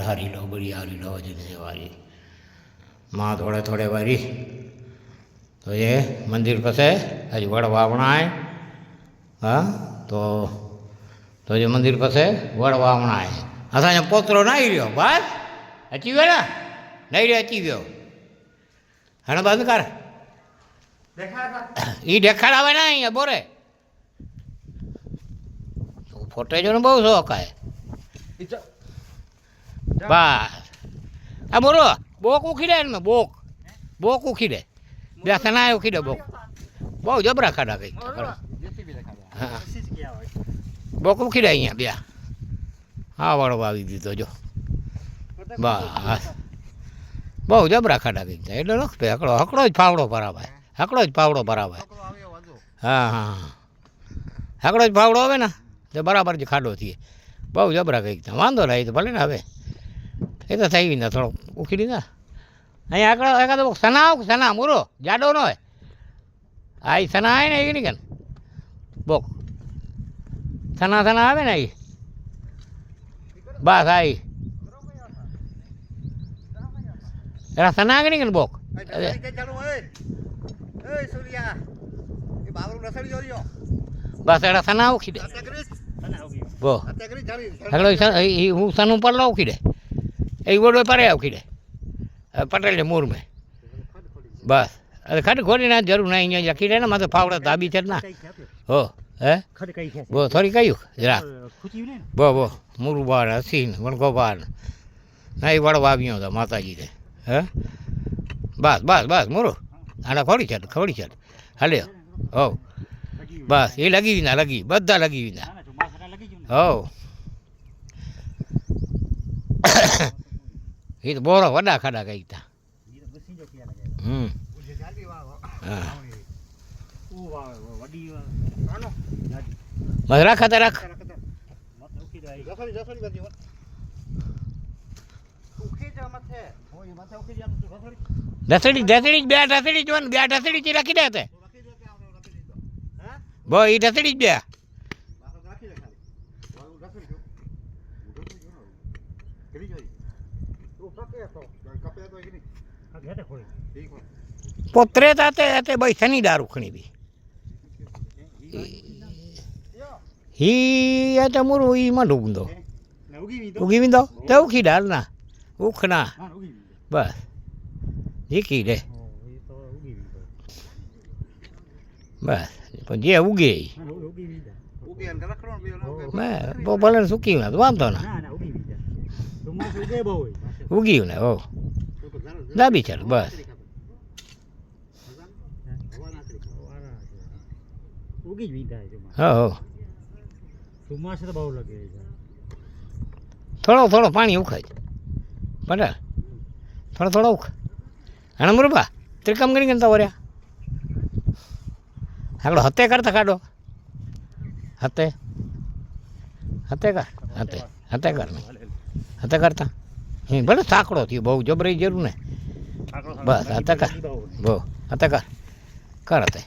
हरी लो बढ़िया हरी लो जितने वाली माँ थोड़े थोड़े वारी तो ये मंदिर पसे आज वड़ वावणा है हाँ तो ये मंदिर पसे वड़ वावणा है असा पोतरो नहीं रहो बस अची गयो ना नहीं रे अची गयो हाँ बंद कर ये देखाड़ावे ना अँ बोरे फोटे जो ने बहुत शौक है बस आ बोलो बोक उखी दे में बोक उखी दे बेसा ना उखी दे बोक बहुत जबरा खाड़ा गई हाँ बोक उखी दे अँ बे हाँ वाड़ो वावी दीधो जो बस बहुत जबरा खाड़ा गई एटले रख पे हकड़ो हकड़ो ज फावड़ो भरावे हकड़ो ज फावड़ो भरावे हाँ हाँ हकड़ो ज फावड़ो आवे ना तो बराबर ज खाडो थी बहुत जबरा गई वांधो नहीं तो भले ना हवे ये तो थी वेंदा थोड़ो उखीड़ी ना अँ आकड़ो एकादो सना मूरो जाडो न आई सना है ना ये नहीं कन बोक सना आवे ना ये बस आई एरा सना के नहीं कन बोक बस एरा सना उखी दे वो हगलो हूँ सनु पड़लो उखी दे ये वोडो परे उखी दे पटेल मूर में बस अरे खड खोली ना जरूर ना अँ लखी दे ना मैं तो फावड़ा दाबी चढ़ ना हो है वो थोड़ी कही जरा वो मुरु बार हसीन वणगो बार नहीं वड़ वावियों था माता जी ने है बस बस बस मुरु आना खोड़ी चढ़ हले हो बस ये लगी वींदा लगी बदा लगी वींदा हो ये तो बोरो वड़ा खाड़ा गई था बस रख रख ढसड़ी ब्या ढसड़ी जो ब्या ढसड़ी ची रखी देते बो ये ढसड़ी ब्या पोतरे ताते भाई शनि दारू खणी भी ही तो मुरु ही मंडू बूंदो उगी विंदो तो उखी डाल ना उखना बस जीकी दे बस जे उगे मैं वो भले सुकी ना तो वांधो ना उगी ना ओ दाबी चल बस हो थोड़ो थोड़ो पानी उखाय पटेल थोड़ा थोड़ा उख हाँ मुरबा त्रिकम गणी गणता वरिया हकड़ो हते करता काढो हते हते कर हते कर हते करता भले साकड़ो थी बहु जबरी जरूर ने बस हते कर वो हते कर हते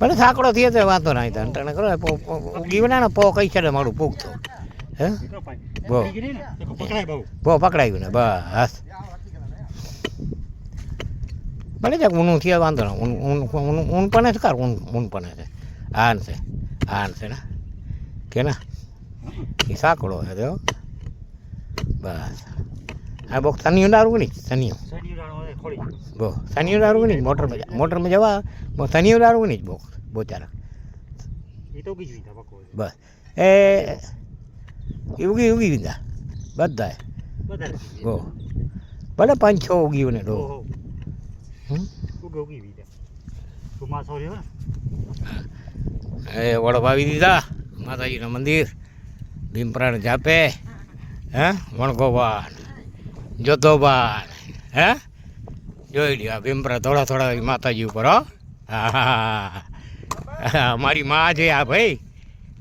भले साकड़ो थी तो वांधो ना था अंटण करो उगी वञे न पोइ कई छॾे माण्हू पुगतो है वो पकड़ाई वञे बस भले जब ऊन थी वांधो ना ऊन पने से कर ऊन पने से आन से ना के ना ये साकड़ो है तो बस हाँ वो सनियों डारू नहीं सनियों वो सनियों डारू नहीं मोटर में जवा वो सनियों डारू नहीं वो चारा बस ये उगी वींदा बदा है वो भले 5-6 उगी वने दो ए वड़ वावी दीदा माताजी ना मंदिर भीमप्राण जापे हैं वणगोबान जोधोबान हैं જોઈ લ્યો ભીમપરા થોડા થોડા માતાજી ઉપર હો હા મારી માં છે આ ભાઈ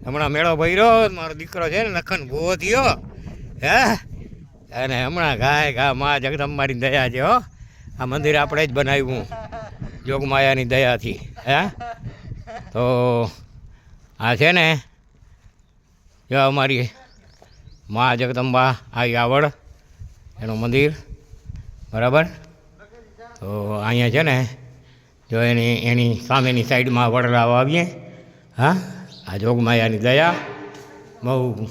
હમણાં મેળો ભર્યો મારો દીકરો છે ને નખન ભૂવો થયો હે અને હમણાં ઘા માં જગદંબાની દયા છે હો આ મંદિર આપણે જ બનાવ્યું જોગમાયાની દયાથી હે તો આ છે ને જો અમારી મા જગદંબા આ આવડ એનું મંદિર બરાબર. તો અહીંયા છે ને જો એની સામેની સાઈડમાં વડલાઓ આવીએ. હા, આ જોગમાયાની દયા બહુ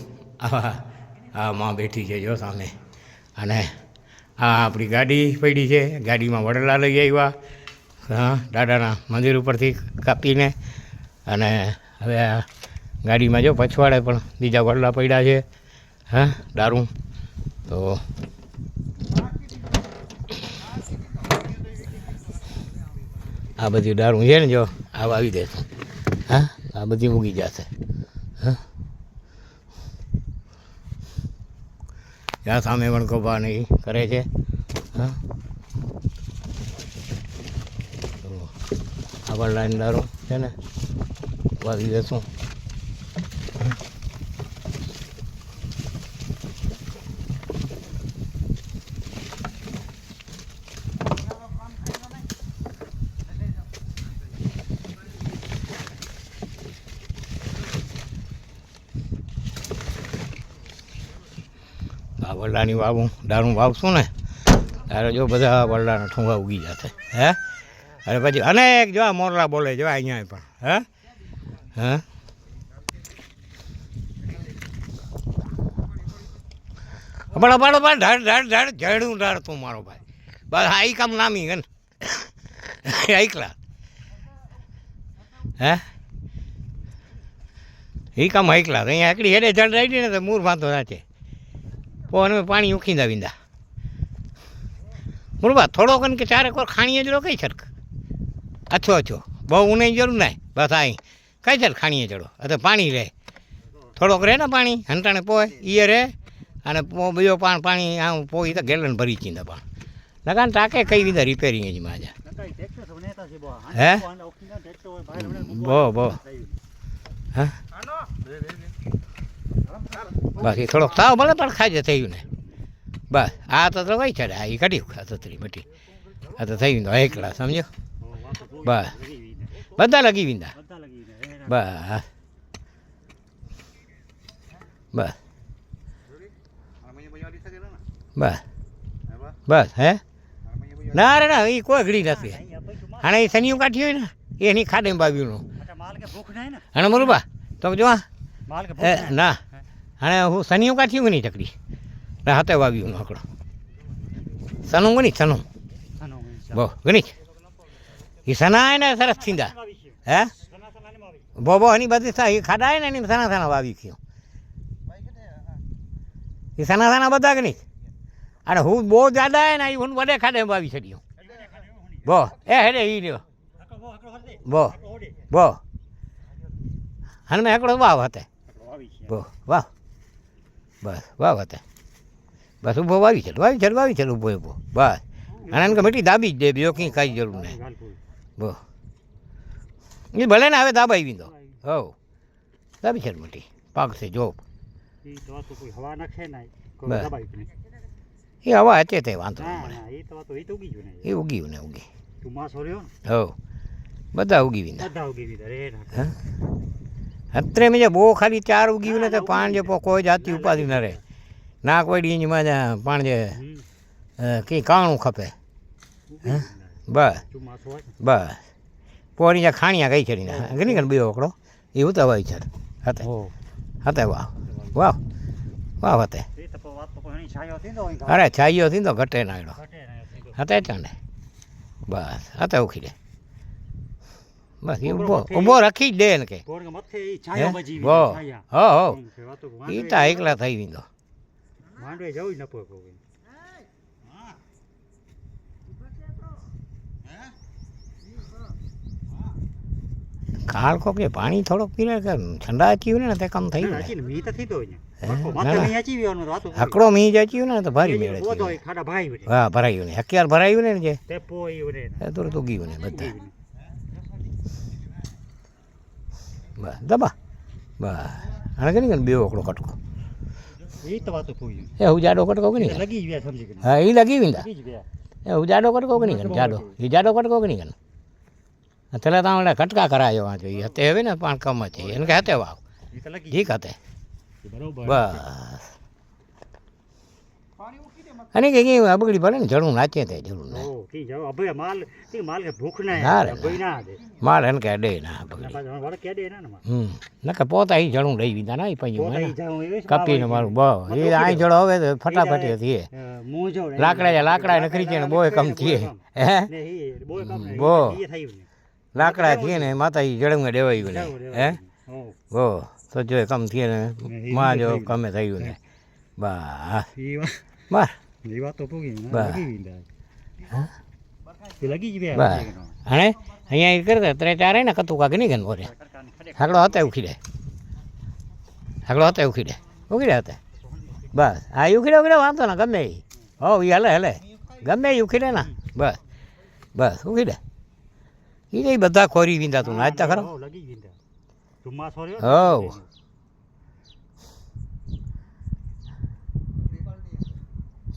આ માં બેઠી છે જો સામે. અને આ આપણી ગાડી પડી છે, ગાડીમાં વડલા લઈ આવ્યા હા દાદાના મંદિર ઉપરથી કાપીને. અને હવે આ ગાડીમાં જો પછવાડે પણ બીજા વડલા પડ્યા છે હા દારૂ. તો આ બધી દારૂ છે ને જો આ વાવી દેશું હા, આ બધી ઉગી જશે હા. ત્યાં સામે પણ કૌભાને એ કરે છે હા. તો આ વડલાની દારૂ છે ને વાવી દેશું. આ વડલાની વાવું દારૂ વાવશું ને ત્યારે જો બધા વડલાના ઠુંગા ઉગી જશે હે. અને પછી અનેક જો મોરલા બોલે જો અહીંયા પણ હે હા. પણ ઢાળ ઝાડું ઢાળ તું મારો ભાઈ બસ આ કામ નામી ગન એકલા હે એ કામ એકલા અહીંયા એકડી હેડે ઝાડ રાખી ને તો મૂર વાંધો સાચે પોને પાણી ઉખીંદા વિંદા બરાબર. થોડોક કે ચારે કોર ખાણીએ જડો કઈ સરખ અછો અછો બહુ ઉનાઈ જરૂર ના બસ અહીં કઈ સર ખાણીએ ચડો અથવા પાણી રહે થોડોક રહે ને પાણી હંટાણે પોય એ રહે. અને બીજો પાણી આમ પોઈ તો ગેલન ભરી ચીંદા પણ લગાન ટાંકે કઈ વિધા રિપેરિંગ જ માજા હે બહુ હા. બસ એ થોડોક તાવ ભલે પણ ખાજે થયું ને બસ. આ તો વહી ચડે આ એ કાઢ્યું ખાતરી મટી આ તો થઈ વિંદો એકલા સમજો બસ બધા લગી વિંદા બસ બસ બસ બસ હે ના રે ના એ કોઈ ઘડી નથી. હાણે એ શનિયું કાઢી હોય ને એની ખાડે બાવ્યુંનું અને બરોબર તો જો ના હાણે હું શનિયું કાઢ્યું કે નહીં ચકડી ના હાથે વાવ્યું આકડો સનું ગણી સનું બહુ ગણી એ સના ને સરસ થીંદા હે બહુ એની બધી એ ખાડા ને એની સના સના વાવી ગયું એ સના સના બધા કે નહીં. અને હું બહુ જ્યાદા ને હું વડે ખાડે વાવી છડ્યું બહુ એ હેડે એ રહ્યો બહુ બહુ અને મેં એકડો વાવ હતે બહુ વાવ બસ વાવ હતે બસ ઊભો વાવી છે ઊભો ઊભો બસ. અને એમ કે મીઠી દાબી જ દે બીજો કંઈ કાંઈ જરૂર નહીં બહુ એ ભલે ને હવે દાબાઈ વિંદો હવ દાબી છે મીઠી પાક છે જોબ એ હવા હચે તે વાંધો એ ઉગ્યું ને ઉગી હવ બધા ઉગી વિંદા અત્રે મેં બહુ ખાલી 4 ઉગ્યું ને તો પાણ જે કોઈ જાતિ ઉપાધિ ન રહે ના કોઈ ડીંજમાં પાણ જે કંઈ કાણું ખપે બસ બસ પોરી જ્યાં ખાણિયા ગઈ ચડીને ગણી ગણ બીજો ઓકડો એ ઉતાવાય છે હતે હતે વાહ વાહ વાહ હતે અરે છાઈયો થઈને તો ઘટે નાયડો હતે ચાંડે બસ હતે ઉખી દે બસ એ ઊભો રાખી જ દે ને કે હો હો હો એ તો એકલા થઈ વિંદો કાળ કો કે પાણી થોડોક પીને કે ઠંડા થયું ને તે કામ થયું હકડો મી જાચ્યું ને તો ભારી મેળે હા ભરાયું ને હકિયાર ભરાયું ને જે થોડું તો ગયું ને બધા બસ દબા બસ અને કે નહીં બે ઓકડો કટકો એ હું જાડો કટકો કે નહીં હા એ લગી વિંદા એ હું જાડો કટકો કે નહીં જાડો એ જાડો કટકો કે નહીં પેલા તમે કટકા કરાયો વાંચો એ હતે હવે ને પણ કમ હતી એને કે હતે વાવ ઠીક હતે બસ અને કે બગડી પડે ને જડું નાચે તે જડું ના માલ એને કે ડે ના નકે પોતા ઈ જડું લઈ દીધા ના પછી કપીને મારું બ એ અહીં જડો હવે તો ફટાફટી હતી લાકડા નખરી છે ને બોય કમ થઈએ હે બો લાકડા થઈએ ને માતા ઈ જડંગ દેવાયું ને હે બો તો જો કમ થઈએ ને માં જો કમે થયું ને બસ બસ અને અહીંયા એ કરતા ત્રે ચારે ને કતું કાક નહીં ગન બોરે હાકડો હતા ઉખીડે ઉખીડે હતા બસ હા ઉખીડે વાંધો ને ગમે એ હો એ હલે ગમે એ ઉખીડે ને બસ ઉખીડે એ બધા ખોરી વિંધા તું નાચતા ખરો હો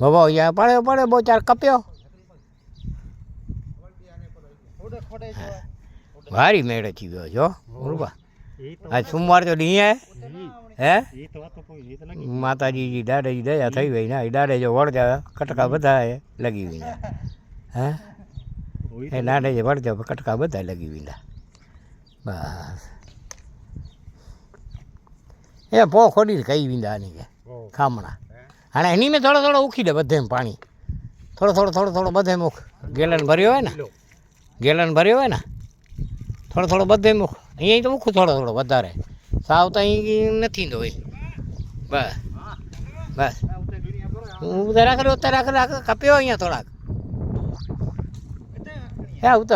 બાબા અહીંયા પડે બહુ ચાર કપ્યો ભારી મેળે થી ગયો જો બરોબર આજ સોમવાર તો નહીં હે માતાજી દાદાજી દયા થઈ ગઈ ને દાડે જો વળજા કટકા બધા લગી વિંધા હે એ દાડે જે વળજા કટકા બધા લગી વિંધા બસ એ પો ખોડી કઈ વિંધા ની કે ખામણા અને એની મેં થોડો ઉખી દે બધે પાણી થોડો બધે મુખ ગેલન ભર્યો હોય ને થોડો બધે મુખ અહીંયા તો મુખું થોડો વધારે સાવ તો અહીં નથી દો બસ ઉતે રાખ કપ્યો અહીંયા થોડાક હે ઉતે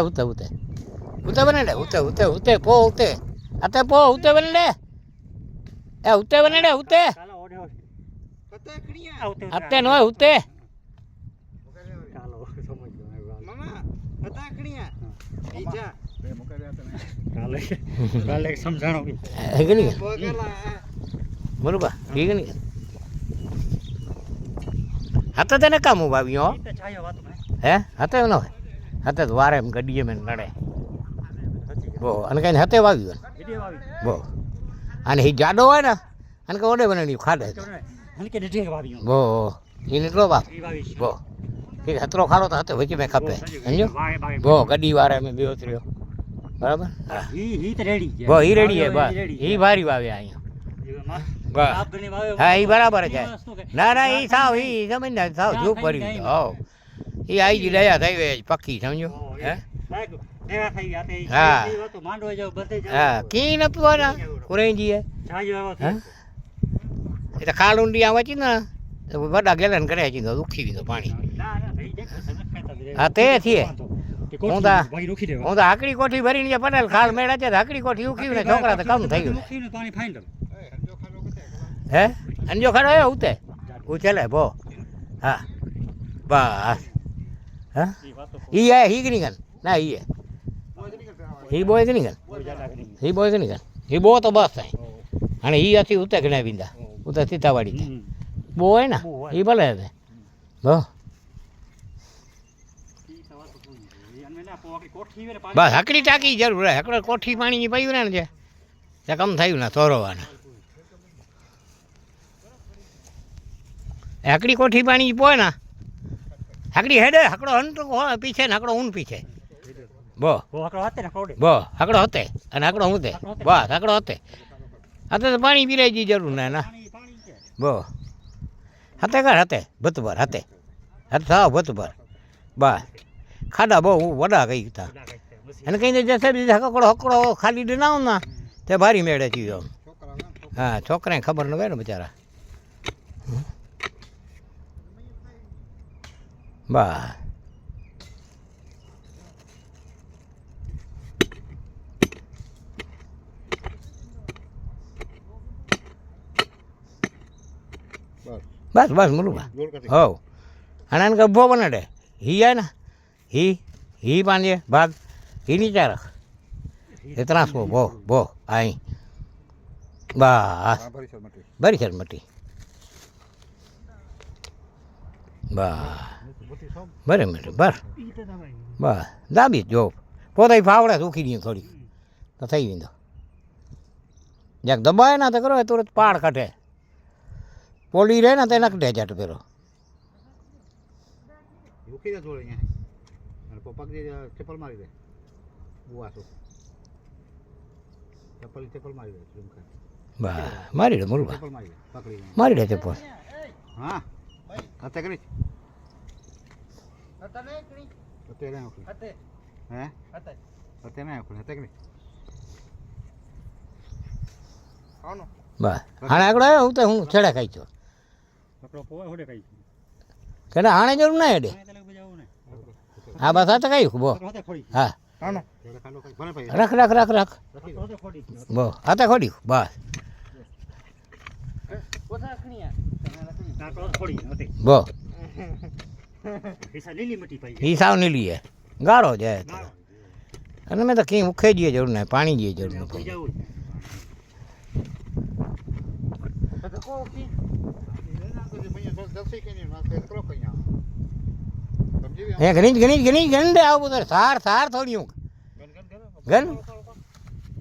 બને લે ઉતે પો ઉતે અતે પો ઉતે બને લે એ ઉતે બને લે ઉતે અતે નો ઉતે બરોબર ઠીક ને હતા તેને કામ વાવ્યો હે હતા ન હોય હતા વારે એમ ગડીએ મેં નડે બો અને કઈ હતે વાવ્યું બો અને એ જાડો હોય ને અને કે ઓડે બનાવી ખાડે બો એને એટલો બાપ બો એ હતરો ખાડો તો હતો વચ્ચે મેં ખપે સમજો બો ગડી વારે મેં બે ઉતર્યો બરાબર બો ઈ રેડી હે બસ ઈ ભારી વાવે અહીંયા હા ઈ બરાબર છે ના ઈ સાવ ઈ જમીન સાવ જૂપ ભરી હો ઈ આઈ જી દયા થઈ ગઈ પક્કી સમજો હે હા કી ન પીવાના કુરેજી હે એ તો ખાલ ઊંડી આવે છે ને વડા ગેલન કરે છે દુખી દીધું પાણી હા તે થઈએ હું તો હાકડી કોઠી ભરીને જે પટેલ ખાલ મેળા છે હાકડી કોઠી ઉખીને છોકરા તો કમ થયું હે અંજો ખડો હે ઉતે ઉછેલે ભો હા બસ હા ઈ હે હીગની ગન ના ઈ બોય કે નહીં ગન ઈ બો તો બસ થાય અને ઈ હતી ઉતે ગણે વિંદા ઉતે સીતાવાડી છે બો હોય ને ઈ ભલે છે બો બસ હકડી ટાંકી જરૂર હે હકડો કોઠી પાણી પીયું ને જે કમ થયું ને થોરોવાના હકડી કોઠી પાણી પોય ને હકડી હેડે હકડો હંટ પીછે ને હકડો ઊન પીછે બો હકડો હતે અને હકડો હું તે બસ હકડો હતે હતે તો પાણી પીરાઈ જી જરૂર ને ના બો હતે કર હતે ભતભર હતે સાવ ભતભર બસ ખાડા બહુ વડા કઈ હતા અને કઈ જશે હકડો ખાલી ડનાવ ના તે ભારી મેળે થયું હા છોકરાને ખબર ન હોય ને બિચારા બસ મુલુબા હો અને એને ગભો બનાડે હી આય ને ही पांजे भाग ही नहीं चाह रहा इतना सो बो आई बस बड़ी शर्मटी बस बरे मिनट बस दाबी जो પોતે ફાવડે સુખી દઈએ થોડી તો થઈ વીંદો જ્યાંક દબાય ના તો કરો તુરંત પાડ કાઢે પોલી રહે ને તો નકડે જાટ પેલો ઉખી દે થોડે અહીંયા અને પગ ચપ્પલ મારી દે બુઆસો ચપ્પલ મારી દે બા મારી દે મુરબા ચપ્પલ મારી દે પકડી મારી દે ચપ્પલ હા હતે કરી હતે ના ઉખી હે હતે ના ઉખી હતે કરી બસ હાણે આગળ આવ્યો હું તો હું છેડા ખાઈ છો કે હાણે જરૂર ના હેડે હા બસ આ તો કઈ બો હા રખ રખ રખ રખ બો આ તો ખોડી બસ બો એ સાવ નીલી હે ગાળો જાય અને મેં તો કંઈ ઉખે જઈએ જરૂર નહીં પાણી જઈએ જરૂર નહીં એ ઘણી ઘણી ઘણી ગંડે આવું બધું સાર સાર થોડી હું ગન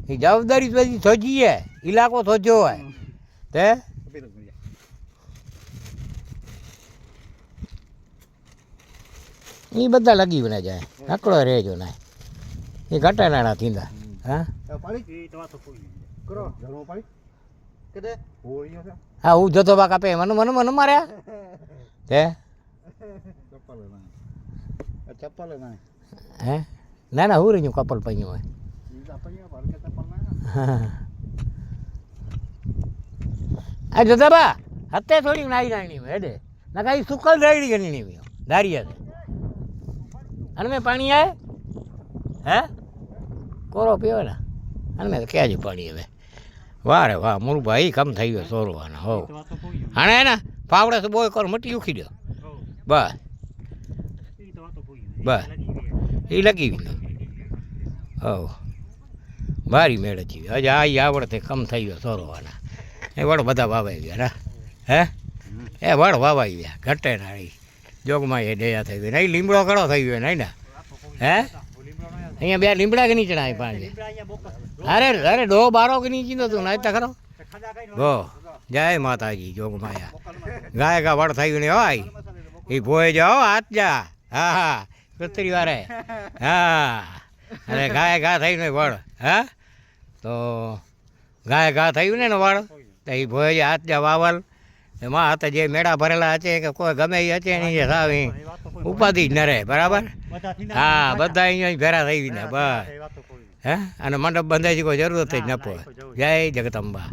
એ જવાબદારી બધી થોજીએ ઇલાકો થોજો હોય તે એ બધા લગી બને જાય નકળો રહેજો ના એ ઘટાડાના થીંદા હા હા હું જતો બા કાપે મને મને મને માર્યા તે ચપ્પલ હે ના ના હું રહ્યું કપલ પૈયું હોય આ જતા બા હતે થોડી નાઈ નાની હેડે ના કાંઈ સુકલ રાયડી ગણી દારિયા અને મેં પાણી આવે હે કોરો પીવો ને અને મેં ક્યાં જ પાણી હવે વાહ રે વાહ મુરભાઈ કમ થઈ ગયો સોરવાના હો હાણે ને ફાવડે તો બહુ કરો મટી ઉખી દો બસ બસ એ લગી ગયું હો મારી મેળ જ હજી આ આવડતે કમ થઈ ગયો સોરવાના એ વડ બધા વાવાઈ ગયા હે એ વડ વાવાઈ ગયા ઘટે ના જોગમાં એ દયા થઈ ગઈ નહીં લીમડો કડો થઈ ગયો નહીં ને હે અહીંયા બે લીમડા કે નીચે આવી પાણી અરે અરે ડો બારો કે નીચે તું નાચતા ખરો ગો જય માતાજી જોગમાયા ગાય ગા વડ થઈ ગયું હોય એ ભોય જાઓ હાથ જા હા હા કુતરી વારે હા અરે ગાય ઘા થયું ને વડ હા તો ગાય ઘા થયું ને વડ તો એ ભોય હાથ જા વાવલ એમાં હતા જે મેળા ભરેલા હશે કે કોઈ ગમે એ હશે ને એ સાવ ઉપાધિ જ ન રહે બરાબર હા બધા અહીંયા ભેરા થઈ ને બસ હે અને મંડપ બંધાય છે કોઈ જરૂરત જ ન પડે જય જગદંબા